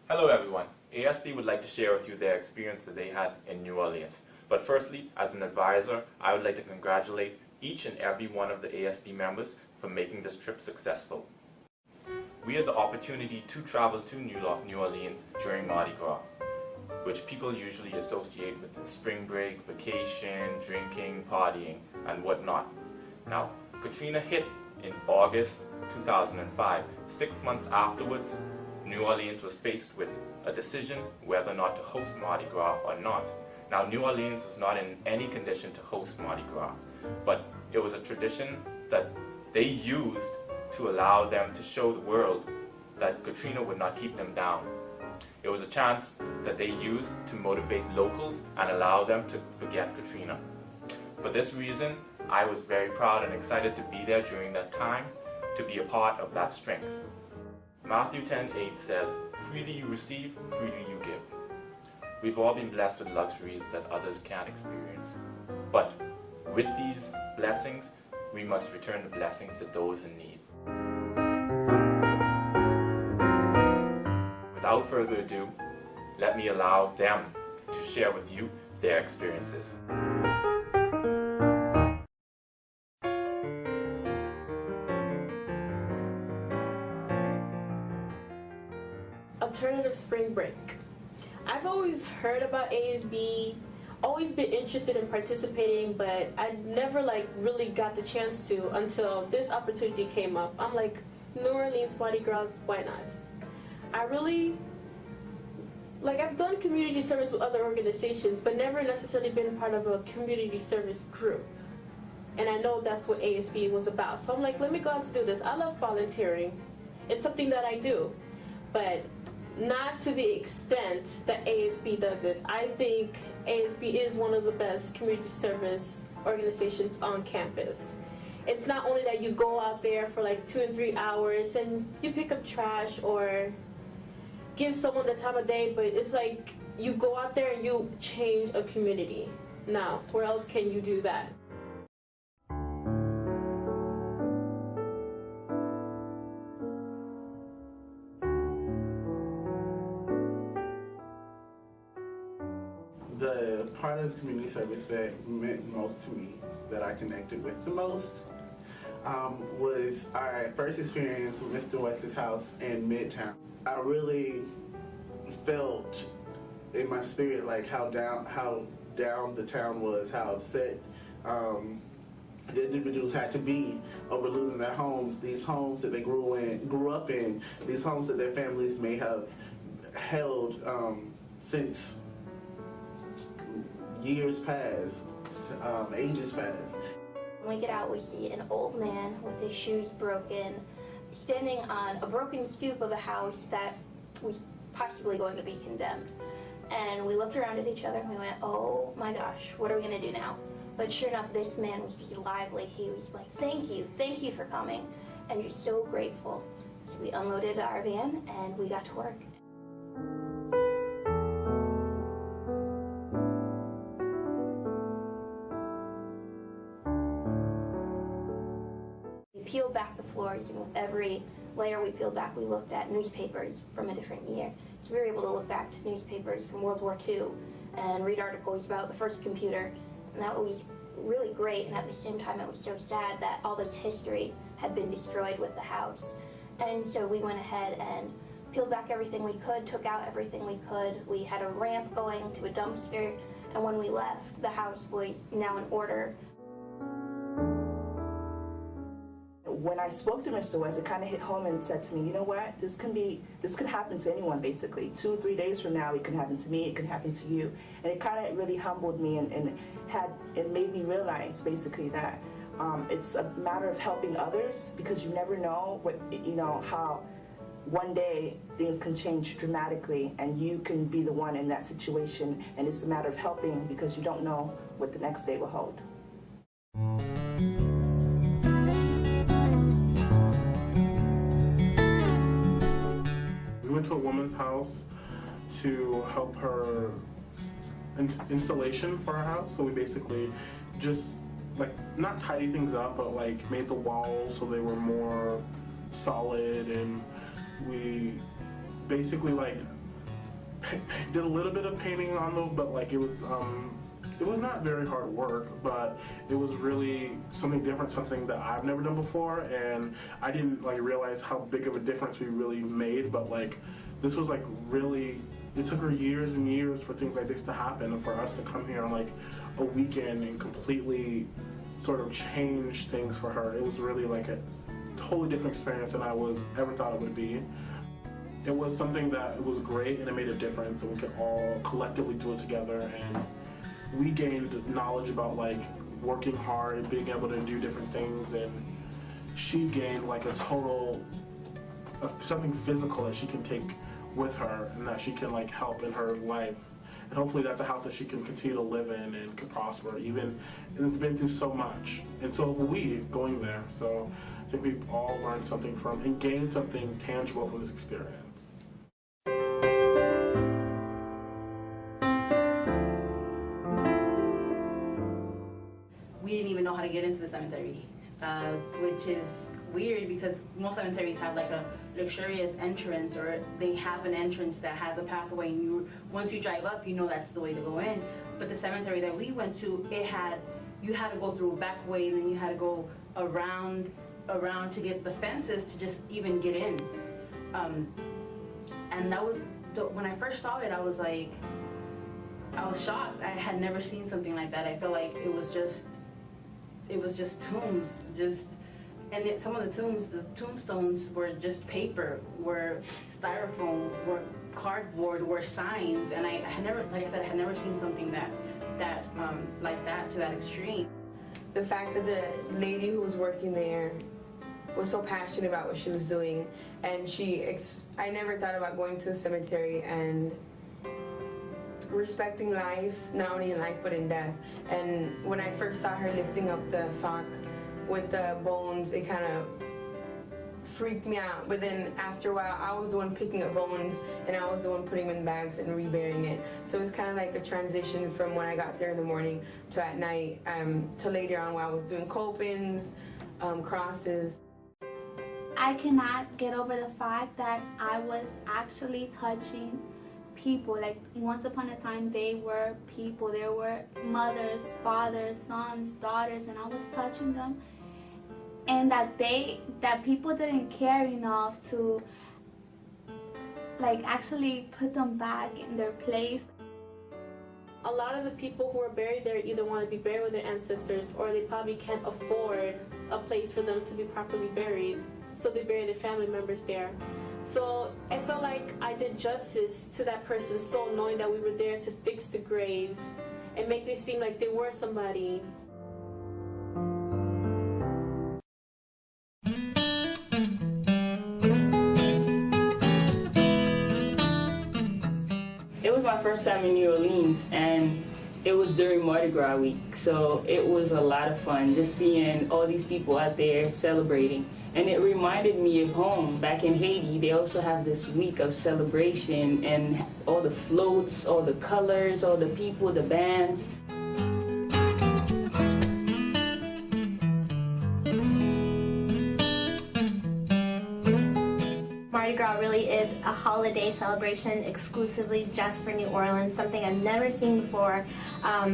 Hello everyone. ASB would like to share with you their experience that they had in New Orleans. But firstly, as an advisor, I would like to congratulate each and every one of the ASB members for making this trip successful. We had the opportunity to travel to New Orleans during Mardi Gras, which people usually associate with the spring break, vacation, drinking, partying, and whatnot. Now, Katrina hit in August 2005. 6 months afterwards, New Orleans was faced with a decision whether or not to host Mardi Gras or not. Now, New Orleans was not in any condition to host Mardi Gras, but it was a tradition that they used to allow them to show the world that Katrina would not keep them down. It was a chance that they used to motivate locals and allow them to forget Katrina. For this reason, I was very proud and excited to be there during that time, to be a part of that strength. Matthew 10:8 says, "Freely you receive, freely you give." We've all been blessed with luxuries that others can't experience. But with these blessings, we must return the blessings to those in need. Without further ado, let me allow them to share with you their experiences. Alternative spring break. I've always heard about ASB, always been interested in participating, but I never really got the chance to until this opportunity came up. I'm like, New Orleans Mardi Gras, why not? I've done community service with other organizations, but never necessarily been part of a community service group. And I know that's what ASB was about. So I'm like, let me go out to do this. I love volunteering. It's something that I do, but not to the extent that ASB does it. I think ASB is one of the best community service organizations on campus. It's not only that you go out there for 2 and 3 hours and you pick up trash or give someone the time of day, but it's like you go out there and you change a community. Now, where else can you do that? The part of community service that meant most to me, that I connected with the most, was our first experience with Mr. West's house in Midtown. I really felt in my spirit how down the town was, how upset the individuals had to be over losing their homes, these homes that they grew up in, these homes that their families may have held since years past, ages past. When we get out, we see an old man with his shoes broken, standing on a broken stoop of a house that was possibly going to be condemned. And we looked around at each other and we went, oh my gosh, what are we going to do now? But sure enough, this man was just lively. He was like, thank you for coming, and just so grateful. So we unloaded our van and we got to work. Peeled back the floors, and with every layer we peeled back, we looked at newspapers from a different year. So we were able to look back to newspapers from World War II and read articles about the first computer, and that was really great. And at the same time, it was so sad that all this history had been destroyed with the house. And so we went ahead and peeled back everything we could, took out everything we could. We had a ramp going to a dumpster, and when we left, the house was now in order. When I spoke to Mr. West, it kind of hit home and said to me, you know what, this could happen to anyone basically. 2 or 3 days from now, it can happen to me, it can happen to you. And it kind of really humbled me and it made me realize basically that it's a matter of helping others, because you never know how one day things can change dramatically and you can be the one in that situation, and it's a matter of helping because you don't know what the next day will hold. We went to a woman's house to help her installation for her house. So we basically just not tidy things up, but made the walls so they were more solid, and we basically did a little bit of painting on them, but like it was not very hard work, but it was really something different, something that I've never done before, and I didn't like realize how big of a difference we really made. But like this was like really, it took her years and years for things like this to happen, and for us to come here on like a weekend and completely sort of change things for her. It was really like a totally different experience than I ever thought it would be. It was something that was great, and it made a difference, and we could all collectively do it together, and we gained knowledge about like working hard and being able to do different things, and she gained like a total something physical that she can take with her and that she can like help in her life. And hopefully that's a house that she can continue to live in and can prosper even, and it's been through so much, and so will we going there. So I think we've all learned something from and gained something tangible from this experience. We didn't even know how to get into the cemetery, which is weird because most cemeteries have like a luxurious entrance, or they have an entrance that has a pathway, and once you drive up, you know that's the way to go in. But the cemetery that we went to, you had to go through a back way, and then you had to go around to get the fences to just even get in. And that was, when I first saw it, I was shocked. I had never seen something like that. I felt like it was just tombs, and some of the tombstones were just paper, were styrofoam, were cardboard, were signs, and I had never, like I said, I had never seen something like that to that extreme. The fact that the lady who was working there was so passionate about what she was doing, and I never thought about going to the cemetery and respecting life, not only in life but in death. And when I first saw her lifting up the sock with the bones, it kind of freaked me out. But then after a while, I was the one picking up bones, and I was the one putting them in bags and reburying it. So it was kind of like a transition from when I got there in the morning to at night, to later on where I was doing coffins, crosses. I cannot get over the fact that I was actually touching people. Like, once upon a time, they were people. There were mothers, fathers, sons, daughters, and I was touching them. And that people didn't care enough to like actually put them back in their place. A lot of the people who are buried there either want to be buried with their ancestors, or they probably can't afford a place for them to be properly buried, so they bury their family members there. So I felt like I did justice to that person's soul, knowing that we were there to fix the grave and make it seem like they were somebody. It was my first time in New Orleans, and it was during Mardi Gras week, so it was a lot of fun just seeing all these people out there celebrating. And it reminded me of home. Back in Haiti, they also have this week of celebration, and all the floats, all the colors, all the people, the bands. Mardi Gras really is a holiday celebration exclusively just for New Orleans, something I've never seen before.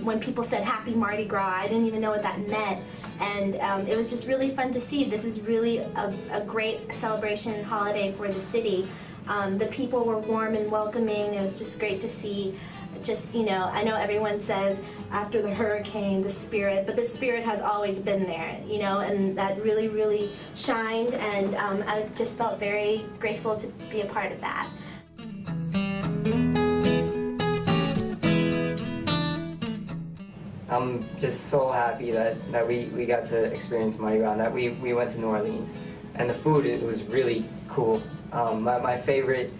When people said Happy Mardi Gras, I didn't even know what that meant. And it was just really fun to see. This is really a great celebration holiday for the city. The people were warm and welcoming. It was just great to see. Just, you know, I know everyone says after the hurricane, the spirit, but the spirit has always been there, you know, and that really, really shined, and I just felt very grateful to be a part of that. I'm just so happy that we got to experience Mardi Gras, that we went to New Orleans. And the food, it was really cool. My favorite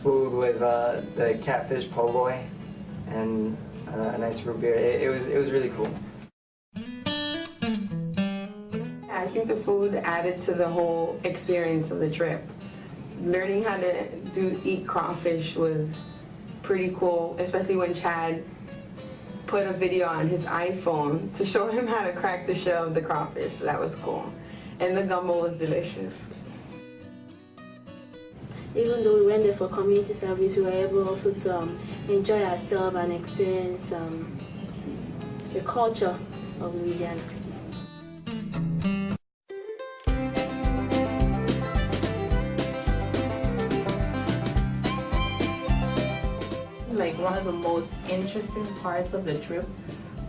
food was the catfish po' boy and a nice root beer. It was really cool. I think the food added to the whole experience of the trip. Learning how to eat crawfish was pretty cool, especially when Chad put a video on his iPhone to show him how to crack the shell of the crawfish. That was cool. And the gumbo was delicious. even though we went there for community service, we were able also to enjoy ourselves and experience the culture of Louisiana. Like one of the most interesting parts of the trip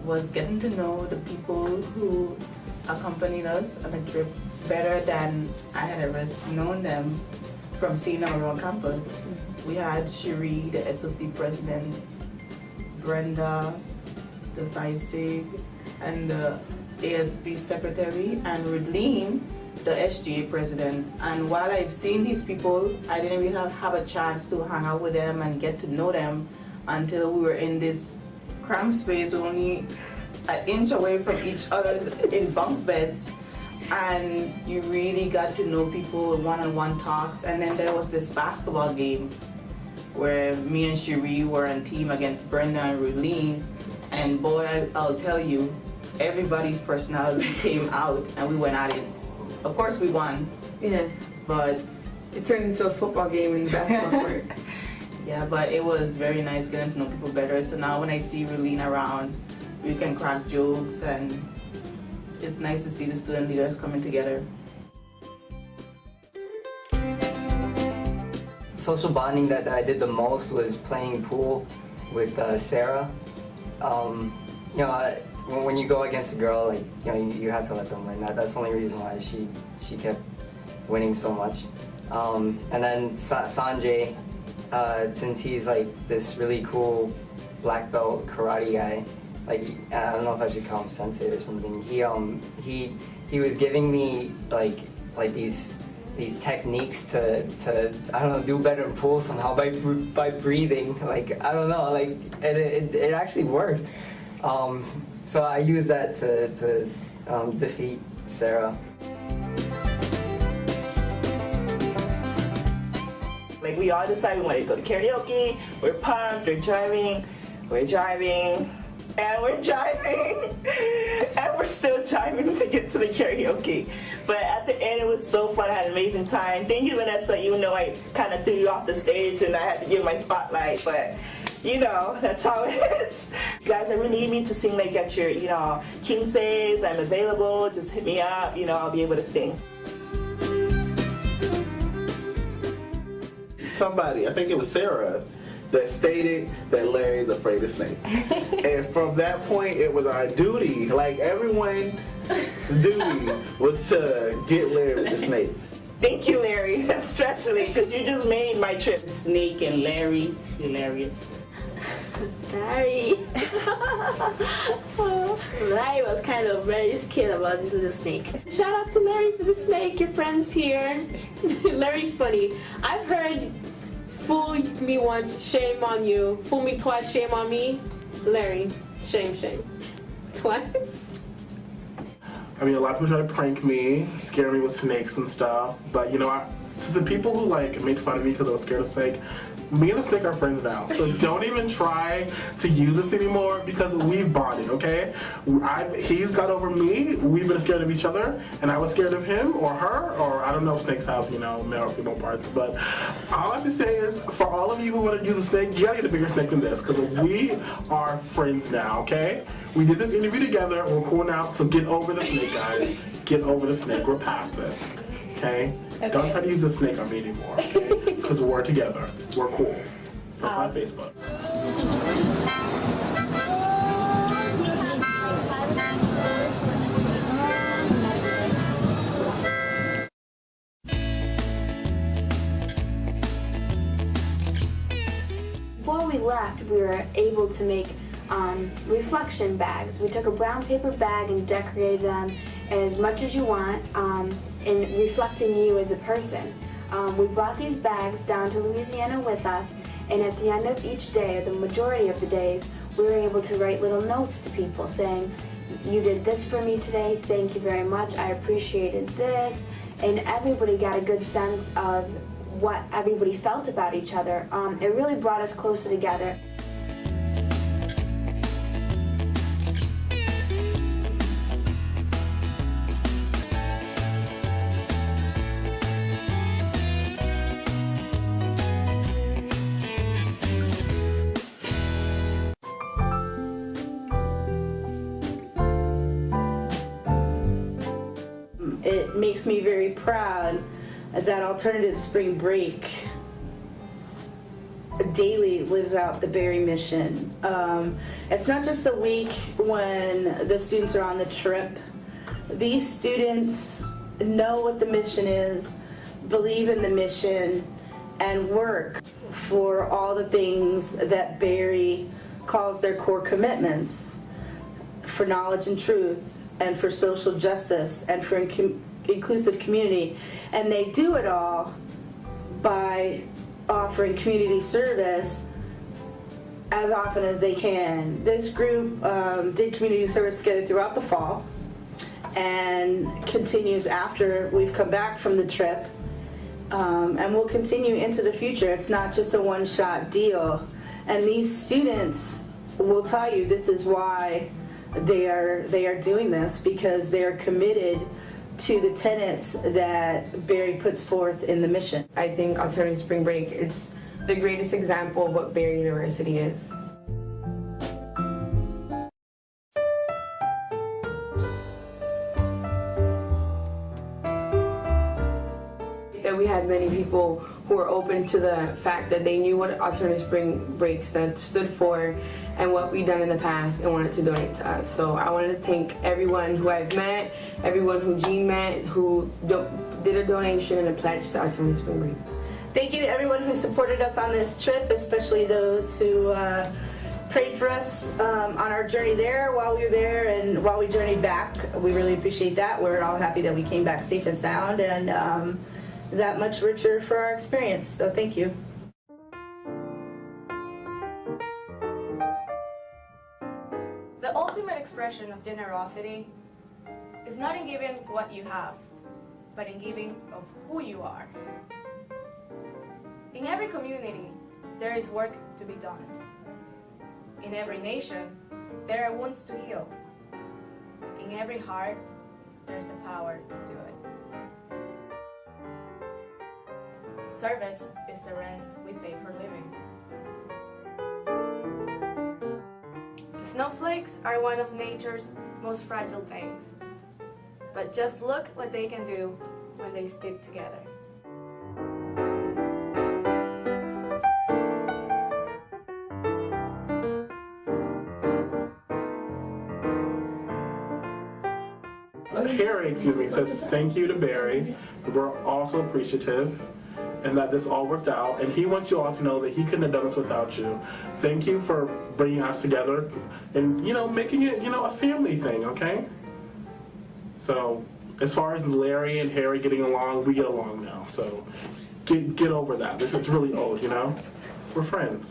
was getting to know the people who accompanied us on the trip better than I had ever known them from seeing them around campus. We had Cherie, the SOC president, Brenda, the vice sig, and the ASB secretary, and Rudleen, the SGA president. And while I've seen these people, I didn't really have a chance to hang out with them and get to know them until we were in this cramped space, only an inch away from each other in bunk beds. And you really got to know people, one-on-one talks. And then there was this basketball game where me and Cherie were on team against Brenda and Rudleen. And boy, I'll tell you, everybody's personality came out and we went at it. Of course we won. Yeah. But it turned into a football game in the basketball court. Yeah, but it was very nice getting to know people better. So now when I see Rudleen around, we can crack jokes, and it's nice to see the student leaders coming together. Social bonding that I did the most was playing pool with Sarah. You know, when you go against a girl, like, you know, you have to let them win. That's the only reason why she kept winning so much. And then Sanjay, since he's like this really cool black belt karate guy, like, I don't know if I should call him sensei or something. He was giving me like these techniques to I don't know, do better in pool somehow by breathing. Like, I don't know, like it actually worked. So I used that to defeat Sarah. Like, we all decided we wanted to go to karaoke. We're pumped, we're driving, and we're driving, and we're still driving to get to the karaoke. But at the end, it was so fun. I had an amazing time. Thank you, Vanessa. Even though I kind of threw you off the stage and I had to give my spotlight, but you know, that's how it is. You guys ever need me to sing like at your, you know, King Says, I'm available, just hit me up, you know, I'll be able to sing. Somebody, I think it was Sarah, that stated that Larry's afraid of snakes. And from that point, it was our duty, like everyone's duty, was to get Larry with the snake. Thank you, Larry, especially because you just made my trip. Snake and Larry, hilarious. Larry. Larry was kind of very scared about this little snake. Shout out to Larry for the snake, your friend's here. Larry's funny. I've heard fool me once, shame on you. Fool me twice, shame on me. Larry, shame, shame. Twice. I mean, a lot of people try to prank me, scare me with snakes and stuff, but you know, so the people who like make fun of me because I was scared of snake, me and the snake are friends now, so don't even try to use this anymore because we've bonded, okay? He's got over me, we've been scared of each other, and I was scared of him or her, or I don't know if snakes have, you know, male or female parts, but all I have to say is, for all of you who want to use a snake, you gotta get a bigger snake than this, because we are friends now, okay? We did this interview together, we're cool now, so get over the snake, guys. Get over the snake, we're past this, okay? Don't try to use the snake on me anymore, okay? Because we're together. We're cool. From my Facebook. Before we left, we were able to make reflection bags. We took a brown paper bag and decorated them as much as you want in reflecting you as a person. We brought these bags down to Louisiana with us, and at the end of each day, or the majority of the days, we were able to write little notes to people saying, you did this for me today, thank you very much, I appreciated this, and everybody got a good sense of what everybody felt about each other. It really brought us closer together. makes me very proud that Alternative Spring Break daily lives out the Berry mission. It's not just the week when the students are on the trip. These students know what the mission is, believe in the mission, and work for all the things that Berry calls their core commitments, for knowledge and truth, and for social justice, and for inclusive community. And they do it all by offering community service as often as they can. This group did community service together throughout the fall and continues after we've come back from the trip, and will continue into the future. It's not just a one-shot deal, and these students will tell you this is why they are doing this, because they are committed to the tenets that Berry puts forth in the mission. I think Alternative Spring Break is the greatest example of what Berry University is. That we had many people who were open to the fact that they knew what Alternative Spring Break stood for and what we've done in the past and wanted to donate to us. So I wanted to thank everyone who I've met, everyone who Jean met, who did a donation and a pledge to Alternative Spring Break. Thank you to everyone who supported us on this trip, especially those who prayed for us on our journey there while we were there and while we journeyed back. We really appreciate that. We're all happy that we came back safe and sound, and that much richer for our experience. So thank you. The ultimate expression of generosity is not in giving what you have, but in giving of who you are. In every community, there is work to be done. In every nation, there are wounds to heal. In every heart, there's the power to do it. Service is the rent we pay for living. Snowflakes are one of nature's most fragile things. But just look what they can do when they stick together. Harry, says thank you to Berry. We're also appreciative and that this all worked out, and he wants you all to know that he couldn't have done this without you. Thank you for bringing us together and, making it, a family thing, okay? So, as far as Larry and Harry getting along, we get along now, so get over that. It's really old, We're friends.